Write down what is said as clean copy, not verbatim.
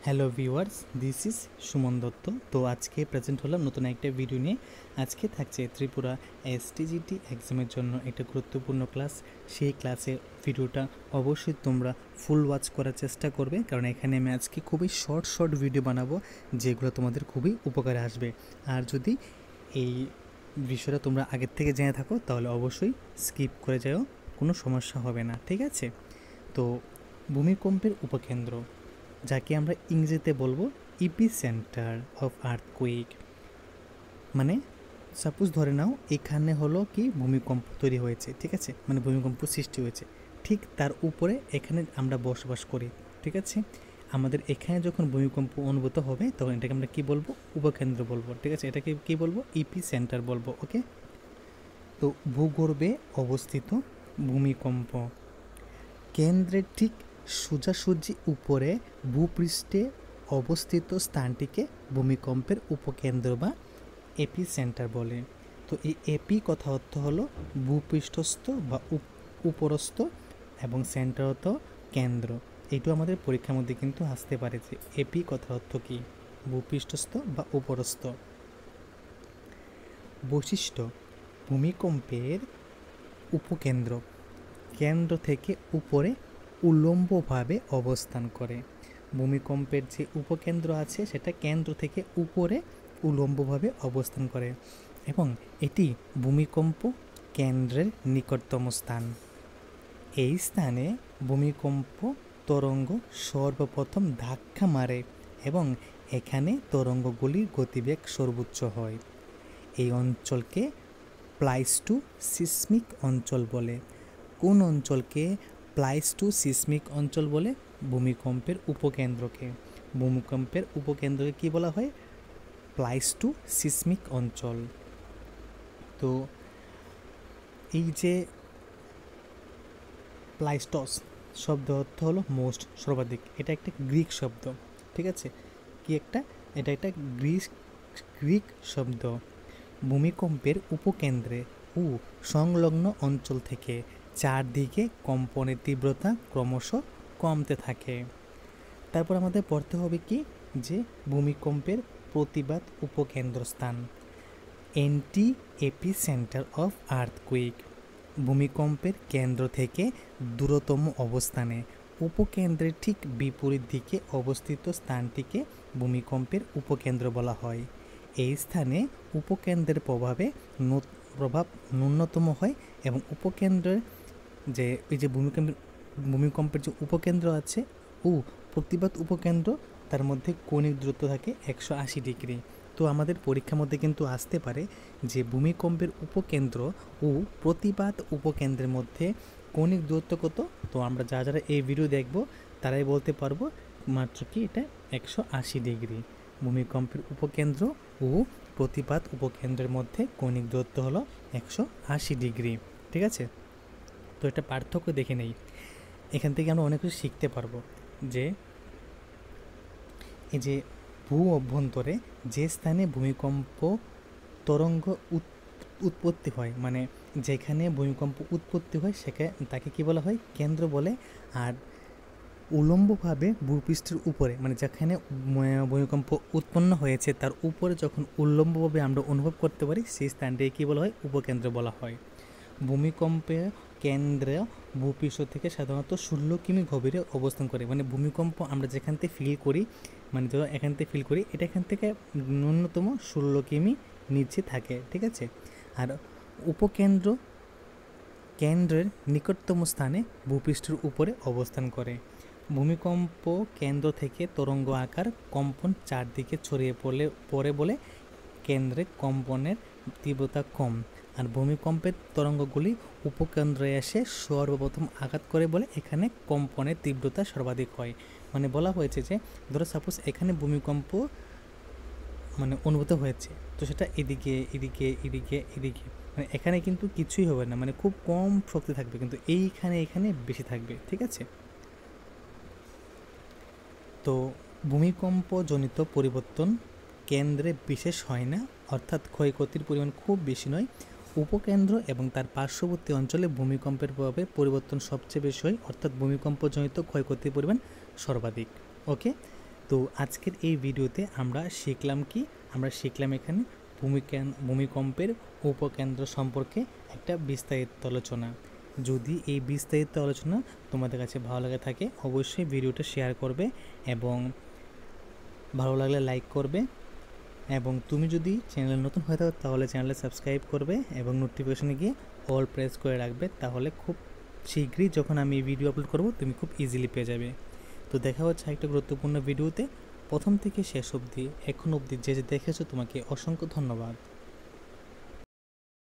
Hello viewers, this is Suman Dutta. তো আজকে present হলাম নতুন একটা ভিডিও নিয়ে। আজকে থাকছে ত্রিপুরা এসটিজিটি এক্সামের জন্য একটা গুরুত্বপূর্ণ ক্লাস। সেই ক্লাসের ভিডিওটা অবশ্যই তোমরা ফুল ওয়াচ করার চেষ্টা করবে, কারণ এখানে আমি আজকে খুবই শর্ট ভিডিও বানাবো যেগুলো তোমাদের খুবই উপকারে আসবে। আর যদি এই বিষয়টা তোমরা আগের থেকে জেনে থাকো তাহলে অবশ্যই স্কিপ করে যাও, কোনো সমস্যা হবে না, ঠিক আছে? তো ভূমিকম্পের উপকেন্দ্র, যাকে আমরা ইংরেজিতে বলবো ইপি সেন্টার অফ আর্থকুইক, মানে সাপোজ ধরে নাও এখানে হলো কি ভূমিকম্প তৈরি হয়েছে, ঠিক আছে, মানে ভূমিকম্প সৃষ্টি হয়েছে, ঠিক তার উপরে এখানে আমরা বসবাস করি, ঠিক আছে। আমাদের এখানে যখন ভূমিকম্প অনুভূত হবে তখন এটাকে আমরা কি বলবো? উপকেন্দ্র বলবো, ঠিক আছে। এটাকে কি বলবো? ইপি সেন্টার বলবো, ওকে। তো ভূগর্ভে অবস্থিত ভূমিকম্প কেন্দ্রের ঠিক সোজাসুজি উপরে ভূপৃষ্ঠে অবস্থিত স্থানটিকে ভূমিকম্পের উপকেন্দ্র বা এপি সেন্টার বলে। তো এই এপি কথা অর্থ হলো ভূপৃষ্ঠস্থ বা উপরস্থ, এবং সেন্টার অর্থ কেন্দ্র। এইটা আমাদের পরীক্ষার মধ্যে কিন্তু আসতে পারে যে এপি কথার অর্থ কী, ভূপৃষ্ঠস্থ বা উপরস্থ। বৈশিষ্ট্য: ভূমিকম্পের উপকেন্দ্র কেন্দ্র থেকে উপরে উল্লম্বভাবে অবস্থান করে। ভূমিকম্পের যে উপকেন্দ্র আছে সেটা কেন্দ্র থেকে উপরে উল্লম্বভাবে অবস্থান করে, এবং এটি ভূমিকম্প কেন্দ্রের নিকটতম স্থান। এই স্থানে ভূমিকম্প তরঙ্গ সর্বপ্রথম ধাক্কা মারে এবং এখানে তরঙ্গগুলির গতিবেগ সর্বোচ্চ হয়। এই অঞ্চলকে প্লাইস্টো সিসমিক অঞ্চল বলে। কোন অঞ্চলকে প্লাইস্টো সিসমিক অঞ্চল বলে? ভূমিকম্পের উপকেন্দ্রকে। ভূমিকম্পের উপকেন্দ্রকে কী বলা হয়? প্লাইস্টো সিসমিক অঞ্চল। তো এই যে প্লাইস্টস শব্দ অর্থ হলো মোস্ট, সর্বাধিক। এটা একটা গ্রিক শব্দ, ঠিক আছে। এটা একটা গ্রিক শব্দ। ভূমিকম্পের উপকেন্দ্রে ও সংলগ্ন অঞ্চল থেকে চারদিকে কম্পনের তীব্রতা ক্রমশ কমতে থাকে। তারপর আমাদের পড়তে হবে কি, যে ভূমিকম্পের প্রতিবাদ উপকেন্দ্রস্থান, anti epicentre of earthquake. ভূমিকম্পের কেন্দ্র থেকে দূরতম অবস্থানে উপকেন্দ্রের ঠিক বিপরীত দিকে অবস্থিত স্থানটিকে ভূমিকম্পের উপকেন্দ্র বলা হয়। এই স্থানে উপকেন্দ্রের প্রভাব ন্যূনতম হয়, এবং উপকেন্দ্রের যে এই যে ভূমিকম্পের যে উপকেন্দ্র আছে ও প্রতিবাদ উপকেন্দ্র, তার মধ্যে কৌণিক দূরত্ব থাকে 180 ডিগ্রি। তো আমাদের পরীক্ষার মধ্যে কিন্তু আসতে পারে যে ভূমিকম্পের উপকেন্দ্র ও প্রতিবাদ উপকেন্দ্রের মধ্যে কৌণিক দূরত্ব কত। তো আমরা যারা এই ভিডিও দেখব তারাই বলতে পারবো মাত্র কি এটা 180 ডিগ্রি। ভূমিকম্পের উপকেন্দ্র ও প্রতিবাদ উপকেন্দ্রের মধ্যে কৌণিক দূরত্ব হলো 180 ডিগ্রি, ঠিক আছে। তো এটা পার্থক্য দেখে নেই, এখান থেকে আমরা অনেক কিছু শিখতে পারবো। যে এই যে ভূ অভ্যন্তরে যে স্থানে ভূমিকম্প তরঙ্গ উৎপত্তি হয়, মানে যেখানে ভূমিকম্প উৎপত্তি হয় সেখানে তাকে কি বলা হয়? কেন্দ্র বলে। আর উল্লম্বভাবে ভূপৃষ্ঠের উপরে, মানে যেখানে ভূমিকম্প উৎপন্ন হয়েছে তার উপরে যখন উল্লম্বভাবে আমরা অনুভব করতে পারি সেই স্থানটিকে কী বলা হয়? উপকেন্দ্র বলা হয়। ভূমিকম্পে কেন্দ্র ভূপৃষ্ঠ থেকে সাধারণত 16 কিমি গভীরে অবস্থান করে। মানে ভূমিকম্প আমরা যেখান থেকে ফিল করি, মানে ধরো এখান থেকে ফিল করি, এটা এখান থেকে ন্যূনতম 16 কিমি নিচে থাকে, ঠিক আছে। আর উপকেন্দ্র কেন্দ্রের নিকটতম স্থানে ভূপৃষ্ঠের উপরে অবস্থান করে। ভূমিকম্প কেন্দ্র থেকে তরঙ্গ আকার কম্পন চারদিকে ছড়িয়ে পড়ে বলে কেন্দ্রে কম্পনের তীব্রতা কম। আর ভূমিকম্পের তরঙ্গগুলি উপকেন্দ্রে এসে সর্বপ্রথম আঘাত করে বলে এখানে কম্পনের তীব্রতা সর্বাধিক হয়। মানে বলা হয়েছে যে ধরো সাপোজ এখানে ভূমিকম্প মানে অনুভূত হয়েছে, তো সেটা এদিকে এদিকে এদিকে এদিকে, মানে এখানে কিন্তু কিছুই হবে না, মানে খুব কম শক্তি থাকবে, কিন্তু এখানে বেশি থাকবে, ঠিক আছে। তো ভূমিকম্পজনিত পরিবর্তন কেন্দ্রে বিশেষ হয় না, অর্থাৎ ক্ষয়ক্ষতির পরিমাণ খুব বেশি নয়। উপকেন্দ্র এবং তার পার্শ্ববর্তী অঞ্চলে ভূমিকম্পের প্রভাবে পরিবর্তন সবচেয়ে বেশি হয়, অর্থাৎ ভূমিকম্পজনিত ক্ষয়ক্ষতির পরিমাণ সর্বাধিক, ওকে। তো আজকের এই ভিডিওতে আমরা শিখলাম এখানে ভূমিকম্পের উপকেন্দ্র সম্পর্কে একটা বিস্তারিত আলোচনা। যদি এই বিস্তারিত আলোচনা তোমাদের কাছে ভালো লাগে থাকে অবশ্যই ভিডিওটা শেয়ার করবে এবং ভালো লাগলে লাইক করবে, এবং তুমি যদি চ্যানেলে নতুন হয়ে থাকো তাহলে চ্যানেলে সাবস্ক্রাইব করবে এবং নোটিফিকেশনে গিয়ে অল প্রেস করে রাখবে, তাহলে খুব শীঘ্রই যখন আমি ভিডিও আপলোড করব তুমি খুব ইজিলি পেয়ে যাবে। তো দেখা হচ্ছে একটা গুরুত্বপূর্ণ ভিডিওতে। প্রথম থেকে শেষ অবধি এখন অবধি যে দেখেছো তোমাকে অসংখ্য ধন্যবাদ।